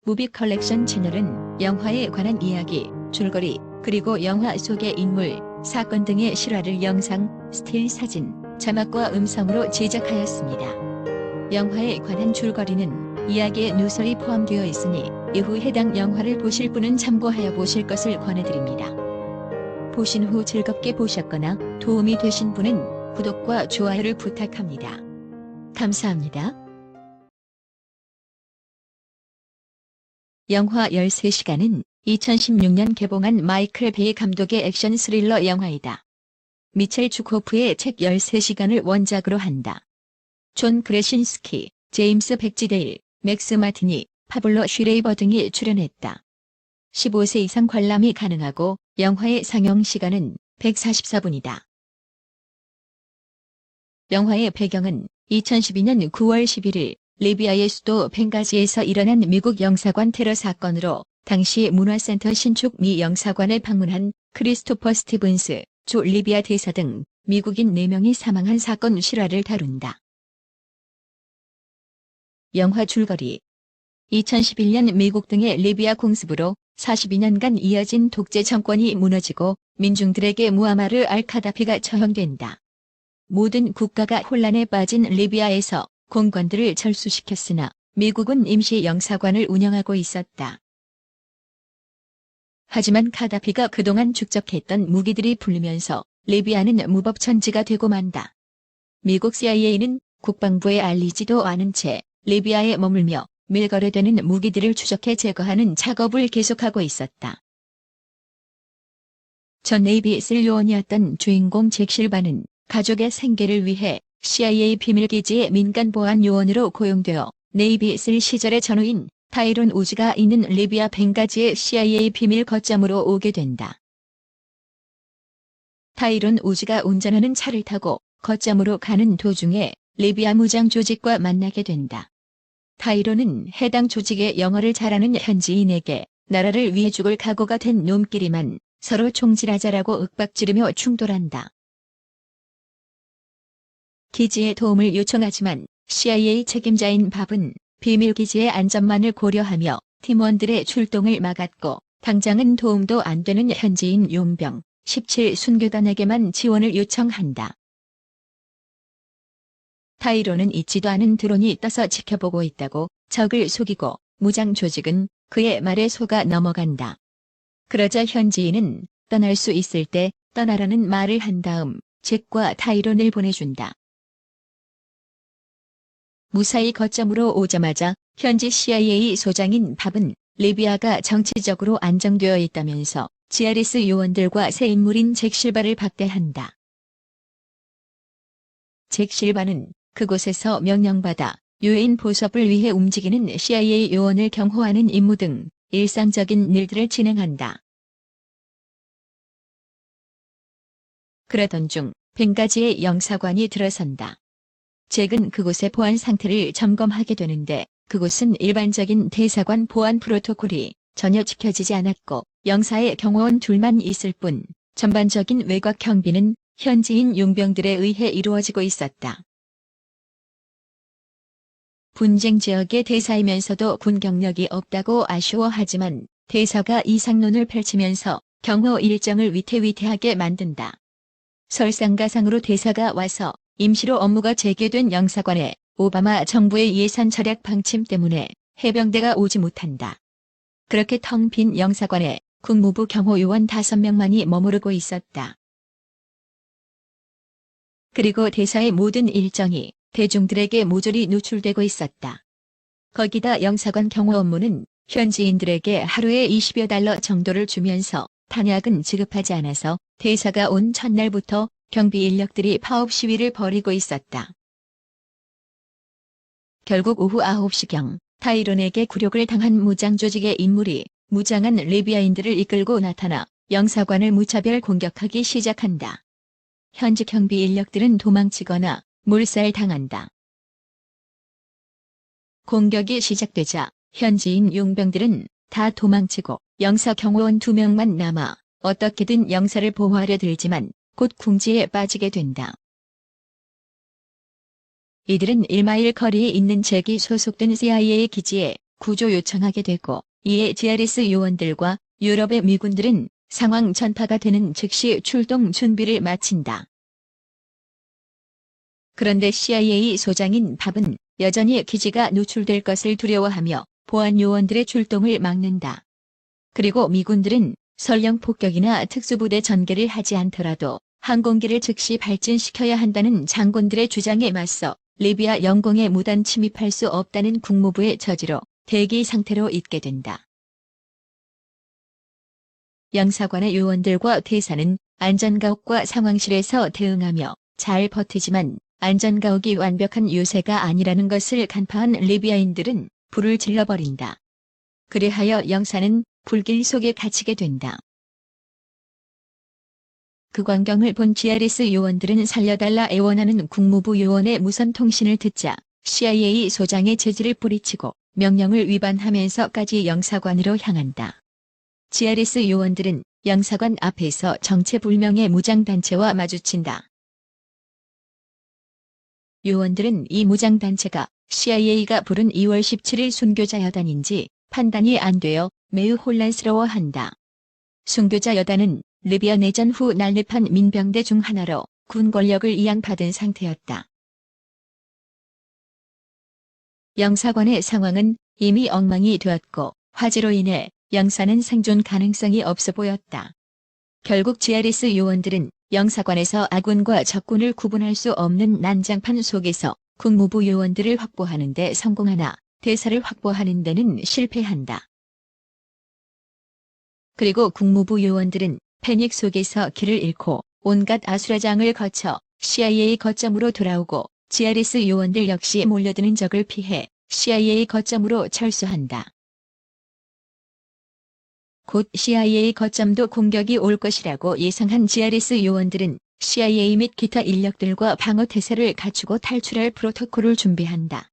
무비 컬렉션 채널은 영화에 관한 이야기, 줄거리, 그리고 영화 속의 인물, 사건 등의 실화를 영상, 스틸 사진, 자막과 음성으로 제작하였습니다. 영화에 관한 줄거리는 이야기의 누설이 포함되어 있으니 이후 해당 영화를 보실 분은 참고하여 보실 것을 권해드립니다. 보신 후 즐겁게 보셨거나 도움이 되신 분은 구독과 좋아요를 부탁합니다. 감사합니다. 영화 13시간은 2016년 개봉한 마이클 베이 감독의 액션 스릴러 영화이다. 미첼 주코프의 책 13시간을 원작으로 한다. 존 크레신스키, 제임스 백지데일, 맥스 마티니, 파블로 슈레이버 등이 출연했다. 15세 이상 관람이 가능하고 영화의 상영 시간은 144분이다. 영화의 배경은 2012년 9월 11일 리비아의 수도 벵가지에서 일어난 미국 영사관 테러 사건으로 당시 문화센터 신축 미 영사관에 방문한 크리스토퍼 스티븐스, 주 리비아 대사 등 미국인 4명이 사망한 사건 실화를 다룬다. 영화 줄거리 2011년 미국 등의 리비아 공습으로 42년간 이어진 독재 정권이 무너지고 민중들에게 무아마르 알카다피가 처형된다. 모든 국가가 혼란에 빠진 리비아에서 공관들을 철수시켰으나 미국은 임시 영사관을 운영하고 있었다. 하지만 카다피가 그동안 축적했던 무기들이 풀리면서 리비아는 무법천지가 되고 만다. 미국 CIA는 국방부에 알리지도 않은 채 리비아에 머물며 밀거래되는 무기들을 추적해 제거하는 작업을 계속하고 있었다. 전 네이비 실 요원이었던 주인공 잭 실바는 가족의 생계를 위해 CIA 비밀기지의 민간보안 요원으로 고용되어 네이비 실 시절의 전우인 타이론 우즈가 있는 리비아 벵가지의 CIA 비밀 거점으로 오게 된다. 타이론 우즈가 운전하는 차를 타고 거점으로 가는 도중에 리비아 무장 조직과 만나게 된다. 타이론은 해당 조직의 영어를 잘하는 현지인에게 나라를 위해 죽을 각오가 된 놈끼리만 서로 총질하자라고 윽박지르며 충돌한다. 기지에 도움을 요청하지만 CIA 책임자인 밥은 비밀기지의 안전만을 고려하며 팀원들의 출동을 막았고 당장은 도움도 안 되는 현지인 용병 17 순교단에게만 지원을 요청한다. 타이로는 있지도 않은 드론이 떠서 지켜보고 있다고 적을 속이고 무장 조직은 그의 말에 속아 넘어간다. 그러자 현지인은 떠날 수 있을 때 떠나라는 말을 한 다음 잭과 타이론을 보내준다. 무사히 거점으로 오자마자 현지 CIA 소장인 밥은 리비아가 정치적으로 안정되어 있다면서 GRS 요원들과 새 인물인 잭 실바를 박대한다. 잭 실바는 그곳에서 명령받아 유엔 보섭을 위해 움직이는 CIA 요원을 경호하는 임무 등 일상적인 일들을 진행한다. 그러던 중 벵가지의 영사관이 들어선다. 잭은 그곳의 보안 상태를 점검하게 되는데 그곳은 일반적인 대사관 보안 프로토콜이 전혀 지켜지지 않았고 영사의 경호원 둘만 있을 뿐 전반적인 외곽 경비는 현지인 용병들에 의해 이루어지고 있었다. 분쟁 지역의 대사이면서도 군 경력이 없다고 아쉬워하지만 대사가 이상론을 펼치면서 경호 일정을 위태위태하게 만든다. 설상가상으로 대사가 와서 임시로 업무가 재개된 영사관에 오바마 정부의 예산 절약 방침 때문에 해병대가 오지 못한다. 그렇게 텅 빈 영사관에 국무부 경호요원 5명만이 머무르고 있었다. 그리고 대사의 모든 일정이 대중들에게 모조리 노출되고 있었다. 거기다 영사관 경호 업무는 현지인들에게 하루에 20여 달러 정도를 주면서 탄약은 지급하지 않아서 대사가 온 첫날부터 경비 인력들이 파업 시위를 벌이고 있었다. 결국 오후 9시경 타이론에게 굴욕을 당한 무장 조직의 인물이 무장한 리비아인들을 이끌고 나타나 영사관을 무차별 공격하기 시작한다. 현지 경비 인력들은 도망치거나 몰살당한다. 공격이 시작되자 현지인 용병들은 다 도망치고 영사 경호원 2명만 남아 어떻게든 영사를 보호하려 들지만 곧 궁지에 빠지게 된다. 이들은 1마일 거리에 있는 잭이 소속된 CIA 기지에 구조 요청하게 되고, 이에 GRS 요원들과 유럽의 미군들은 상황 전파가 되는 즉시 출동 준비를 마친다. 그런데 CIA 소장인 밥은 여전히 기지가 노출될 것을 두려워하며 보안 요원들의 출동을 막는다. 그리고 미군들은 설령 폭격이나 특수부대 전개를 하지 않더라도 항공기를 즉시 발진시켜야 한다는 장군들의 주장에 맞서 리비아 영공에 무단 침입할 수 없다는 국무부의 저지로 대기 상태로 있게 된다. 영사관의 요원들과 대사는 안전가옥과 상황실에서 대응하며 잘 버티지만 안전가옥이 완벽한 요새가 아니라는 것을 간파한 리비아인들은 불을 질러버린다. 그리하여 영사는 불길 속에 갇히게 된다. 그 광경을 본 GRS 요원들은 살려달라 애원하는 국무부 요원의 무선 통신을 듣자 CIA 소장의 제지를 뿌리치고 명령을 위반하면서까지 영사관으로 향한다. GRS 요원들은 영사관 앞에서 정체불명의 무장단체와 마주친다. 요원들은 이 무장단체가 CIA가 부른 2월 17일 순교자 여단인지 판단이 안 되어 매우 혼란스러워한다. 순교자 여단은 리비아 내전 후 난립한 민병대 중 하나로 군 권력을 이양받은 상태였다. 영사관의 상황은 이미 엉망이 되었고 화재로 인해 영사는 생존 가능성이 없어 보였다. 결국 GRS 요원들은 영사관에서 아군과 적군을 구분할 수 없는 난장판 속에서 국무부 요원들을 확보하는 데 성공하나 대사를 확보하는 데는 실패한다. 그리고 국무부 요원들은 패닉 속에서 길을 잃고 온갖 아수라장을 거쳐 CIA 거점으로 돌아오고 GRS 요원들 역시 몰려드는 적을 피해 CIA 거점으로 철수한다. 곧 CIA 거점도 공격이 올 것이라고 예상한 GRS 요원들은 CIA 및 기타 인력들과 방어 태세를 갖추고 탈출할 프로토콜을 준비한다.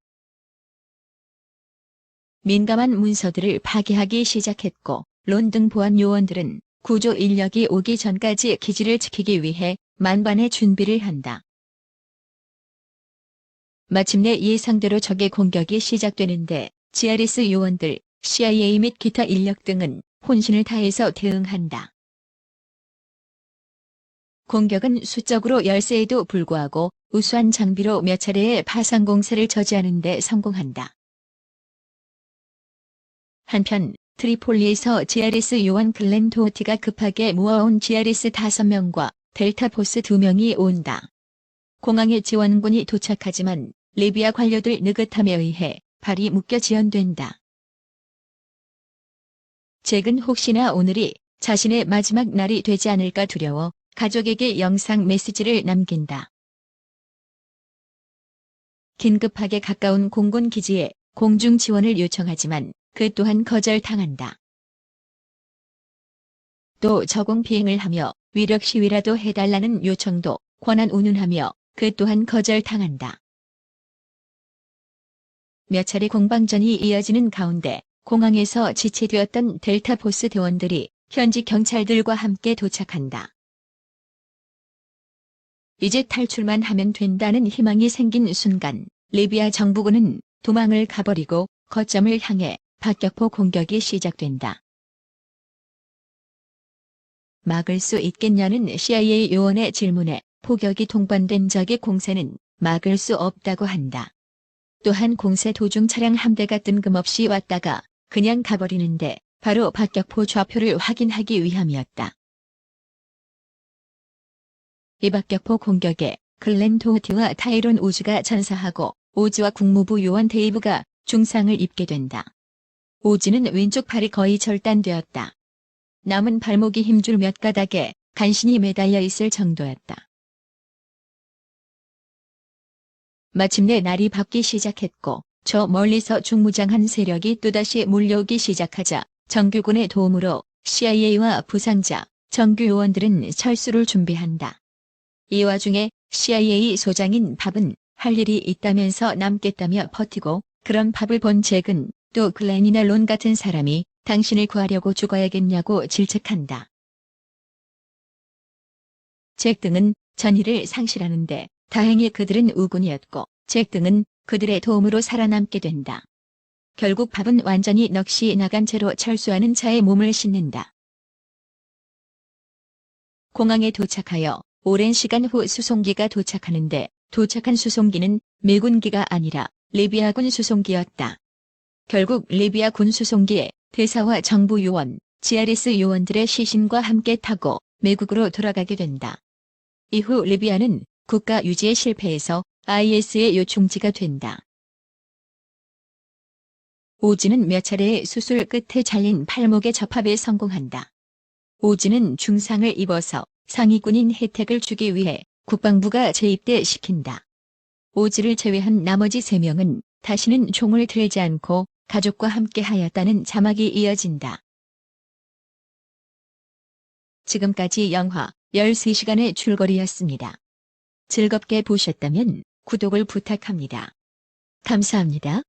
민감한 문서들을 파괴하기 시작했고 론등 보안 요원들은 구조 인력이 오기 전까지 기지를 지키기 위해 만반의 준비를 한다. 마침내 예상대로 적의 공격이 시작되는데 GRS 요원들, CIA 및 기타 인력 등은 혼신을 다해서 대응한다. 공격은 수적으로 열세에도 불구하고 우수한 장비로 몇 차례의 파상 공세를 저지하는 데 성공한다. 한편 트리폴리에서 GRS 요원 글렌 도어티가 급하게 모아온 GRS 5명과 델타 포스 2명이 온다. 공항에 지원군이 도착하지만 리비아 관료들 느긋함에 의해 발이 묶여 지연된다. 잭은 혹시나 오늘이 자신의 마지막 날이 되지 않을까 두려워 가족에게 영상 메시지를 남긴다. 긴급하게 가까운 공군 기지에 공중 지원을 요청하지만 그 또한 거절당한다. 또 저공 비행을 하며 위력 시위라도 해달라는 요청도 권한 운운하며 그 또한 거절당한다. 몇 차례 공방전이 이어지는 가운데 공항에서 지체되었던 델타 포스 대원들이 현지 경찰들과 함께 도착한다. 이제 탈출만 하면 된다는 희망이 생긴 순간 리비아 정부군은 도망을 가버리고 거점을 향해 박격포 공격이 시작된다. 막을 수 있겠냐는 CIA 요원의 질문에 포격이 동반된 적의 공세는 막을 수 없다고 한다. 또한 공세 도중 차량 한 대가 뜬금없이 왔다가 그냥 가버리는데 바로 박격포 좌표를 확인하기 위함이었다. 이 박격포 공격에 글렌 도어티와 타이론 오즈가 전사하고 오즈와 국무부 요원 데이브가 중상을 입게 된다. 오즈는 왼쪽 팔이 거의 절단되었다. 남은 발목이 힘줄 몇 가닥에 간신히 매달려 있을 정도였다. 마침내 날이 밝기 시작했고 저 멀리서 중무장한 세력이 또다시 몰려오기 시작하자 정규군의 도움으로 CIA와 부상자, 정규 요원들은 철수를 준비한다. 이 와중에 CIA 소장인 밥은 할 일이 있다면서 남겠다며 버티고 그런 밥을 본 잭은 또 글렌이나 론 같은 사람이 당신을 구하려고 죽어야겠냐고 질책한다. 잭 등은 전의를 상실하는데 다행히 그들은 우군이었고 잭 등은 그들의 도움으로 살아남게 된다. 결국 밥은 완전히 넋이 나간 채로 철수하는 차에 몸을 싣는다. 공항에 도착하여 오랜 시간 후 수송기가 도착하는데 도착한 수송기는 미군기가 아니라 리비아군 수송기였다. 결국 리비아 군 수송기에 대사와 정부 요원, GRS 요원들의 시신과 함께 타고 미국으로 돌아가게 된다. 이후 리비아는 국가 유지에 실패해서 IS의 요충지가 된다. 오즈는 몇 차례의 수술 끝에 잘린 팔목의 접합에 성공한다. 오즈는 중상을 입어서 상위군인 혜택을 주기 위해 국방부가 재입대 시킨다. 오즈를 제외한 나머지 3명은 다시는 총을 들지 않고 가족과 함께 하였다는 자막이 이어진다. 지금까지 영화 13시간의 줄거리였습니다. 즐겁게 보셨다면 구독을 부탁합니다. 감사합니다.